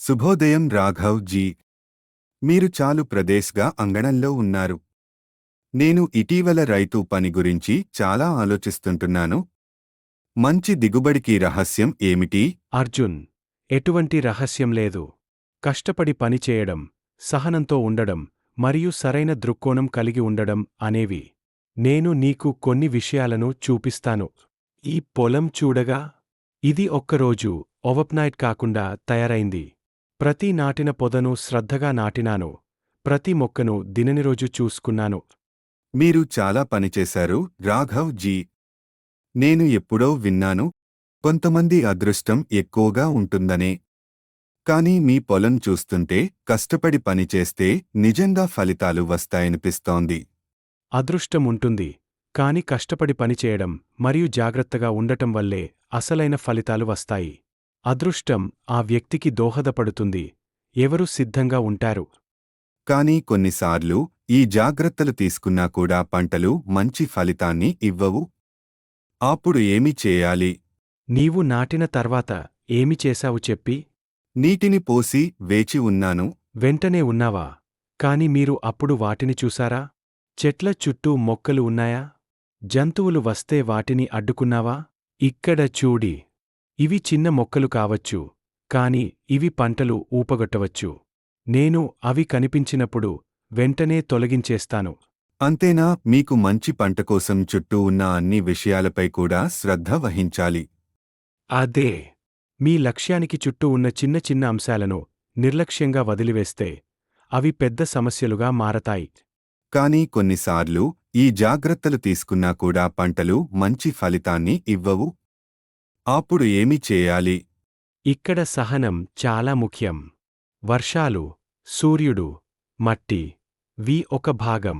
శుభోదయం రాఘవ్ జీ. మీరు చాలు ప్రదేశ్గా అంగణంలో ఉన్నారు. నేను ఇటీవల రైతు పని గురించి చాలా ఆలోచిస్తుంటున్నాను. మంచి దిగుబడికి రహస్యం ఏమిటి? అర్జున్, ఎటువంటి రహస్యం లేదు. కష్టపడి పనిచేయడం, సహనంతో ఉండడం మరియు సరైన దృక్కోణం కలిగి ఉండడం అనేవి. నేను నీకు కొన్ని విషయాలను చూపిస్తాను. ఈ పొలం చూడగా, ఇది ఒక్కరోజు ఓవర్నైట్ కాకుండా తయారైంది. ప్రతి నాటిన పొదను శ్రద్ధగా నాటినాను. ప్రతి మొక్కను దిననిరోజు చూసుకున్నాను. మీరు చాలా పనిచేశారు రాఘవ్ జీ. నేను ఎప్పుడో విన్నాను, కొంతమంది అదృష్టం ఎక్కువగా ఉంటుందనే. కానీ మీ పొలం చూస్తుంటే కష్టపడి పనిచేస్తే నిజంగా ఫలితాలు వస్తాయనిపిస్తోంది. అదృష్టం ఉంటుంది, కాని కష్టపడి పనిచేయడం మరియు జాగ్రత్తగా ఉండటం వల్లే అసలైన ఫలితాలు వస్తాయి. అదృష్టం ఆ వ్యక్తికి దోహదపడుతుంది, ఎవరు సిద్ధంగా ఉంటారు. కానీ కొన్నిసార్లు ఈ జాగ్రత్తలు తీసుకున్నా కూడా పంటలు మంచి ఫలితాన్ని ఇవ్వవు. అప్పుడు ఏమి చేయాలి? నీవు నాటిన తర్వాత ఏమి చేశావు చెప్పి? నీటిని పోసి వేచి ఉన్నాను. వెంటనే ఉన్నావా? కాని మీరు అప్పుడు వాటిని చూసారా? చెట్ల చుట్టూ మొక్కలు ఉన్నాయా? జంతువులు వస్తే వాటిని అడ్డుకున్నావా? ఇక్కడ చూడి. ఇవి చిన్న మొక్కలు కావచ్చు, కాని ఇవి పంటలు ఊపగొట్టవచ్చు. నేను అవి కనిపించినప్పుడు వెంటనే తొలగించేస్తాను. అంతేనా? మీకు మంచి పంట కోసం చుట్టూ ఉన్న అన్ని విషయాలపై కూడా శ్రద్ధ వహించాలి. అదే. మీ లక్ష్యానికి చుట్టూ ఉన్న చిన్న చిన్న అంశాలను నిర్లక్ష్యంగా వదిలివేస్తే అవి పెద్ద సమస్యలుగా మారతాయి. కానీ కొన్నిసార్లు ఈ జాగ్రత్తలు తీసుకున్నా కూడా పంటలు మంచి ఫలితాన్ని ఇవ్వవు. అప్పుడు ఏమి చేయాలి? ఇక్కడ సహనం చాలా ముఖ్యం. వర్షాలు, సూర్యుడు, మట్టి వి ఒక భాగం.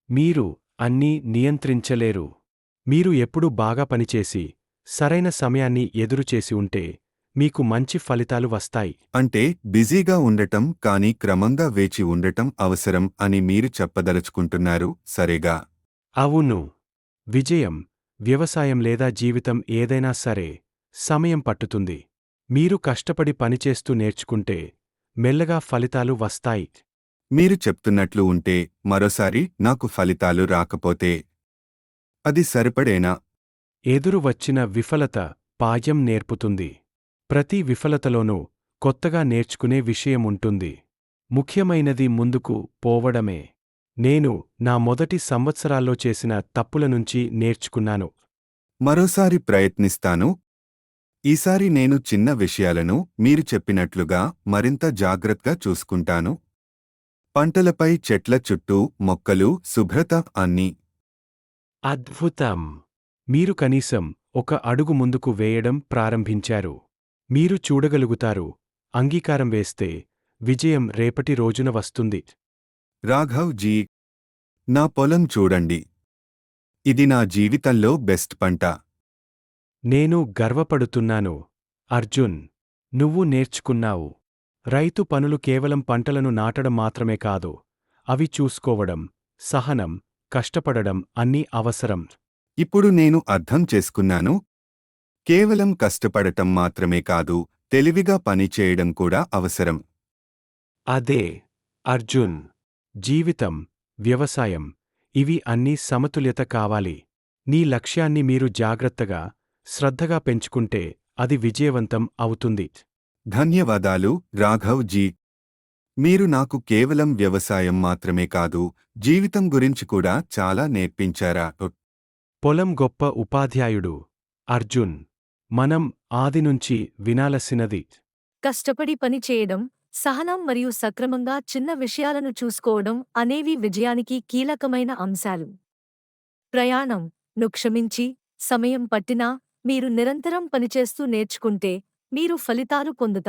మీరు అన్నీ నియంత్రించలేరు. మీరు ఎప్పుడు బాగా పనిచేసి సరైన సమయాన్ని ఎదురుచేసి ఉంటే మీకు మంచి ఫలితాలు వస్తాయి. అంటే బిజీగా ఉండటం కానీ క్రమంగా వేచి ఉండటం అవసరం అని మీరు చెప్పదలుచుకుంటున్నారు, సరేగా? అవును. విజయం, వ్యవసాయం లేదా జీవితం ఏదైనా సరే సమయం పట్టుతుంది. మీరు కష్టపడి పనిచేస్తూ నేర్చుకుంటే మెల్లగా ఫలితాలు వస్తాయి. మీరు చెప్తున్నట్లు ఉంటే మరోసారి నాకు ఫలితాలు రాకపోతే అది సరిపడేనా? ఎదురు వచ్చిన విఫలత పాఠం నేర్పుతుంది. ప్రతి విఫలతలోనూ కొత్తగా నేర్చుకునే విషయముంటుంది. ముఖ్యమైనది ముందుకు పోవడమే. నేను నా మొదటి సంవత్సరాల్లో చేసిన తప్పుల నుంచి నేర్చుకున్నాను. మరోసారి ప్రయత్నిస్తాను. ఈసారి నేను చిన్న విషయాలను మీరు చెప్పినట్లుగా మరింత జాగ్రత్తగా చూసుకుంటాను. పంటలపై, చెట్ల చుట్టూ, మొక్కలు, శుభ్రత అన్నీ. అద్భుతం! మీరు కనీసం ఒక అడుగు ముందుకు వేయడం ప్రారంభించారు. మీరు చూడగలుగుతారు. అంగీకారం వేస్తే విజయం రేపటి రోజున వస్తుంది. రాఘవ్ జీ, నా పొలం చూడండి. ఇది నా జీవితంలో బెస్ట్ పంట. నేను గర్వపడుతున్నాను. అర్జున్, నువ్వు నేర్చుకున్నావు. రైతు పనులు కేవలం పంటలను నాటడం మాత్రమే కాదు, అవి చూసుకోవడం, సహనం, కష్టపడడం అన్నీ అవసరం. ఇప్పుడు నేను అర్థం చేసుకున్నాను. కేవలం కష్టపడటం మాత్రమే కాదు, తెలివిగా పనిచేయడం కూడా అవసరం. అదే, అర్జున్. జీవితం, వ్యవసాయం ఇవి అన్నీ సమతుల్యత కావాలి. నీ లక్ష్యాన్ని మీరు జాగ్రత్తగా, శ్రద్ధగా పెంచుకుంటే అది విజయవంతం అవుతుంది. ధన్యవాదాలు రాఘవ్ జీ. మీరు నాకు కేవలం వ్యవసాయం మాత్రమే కాదు, జీవితం గురించి కూడా చాలా నేర్పించారా? పొలం గొప్ప ఉపాధ్యాయుడు. అర్జున్, మనం ఆదినుంచి వినాలసినది. కష్టపడి పని చేయడం, సహనం మరియు సక్రమంగా చిన్న విషయాలను చూసుకోవడం అనేవి విజయానికి కీలకమైన అంశాలు. ప్రయాణం ను క్షమించి, సమయం పట్టినా మీరు నిరంతరం పనిచేస్తూ నేర్చుకుంటే మీరు ఫలితాలు పొందుతారు.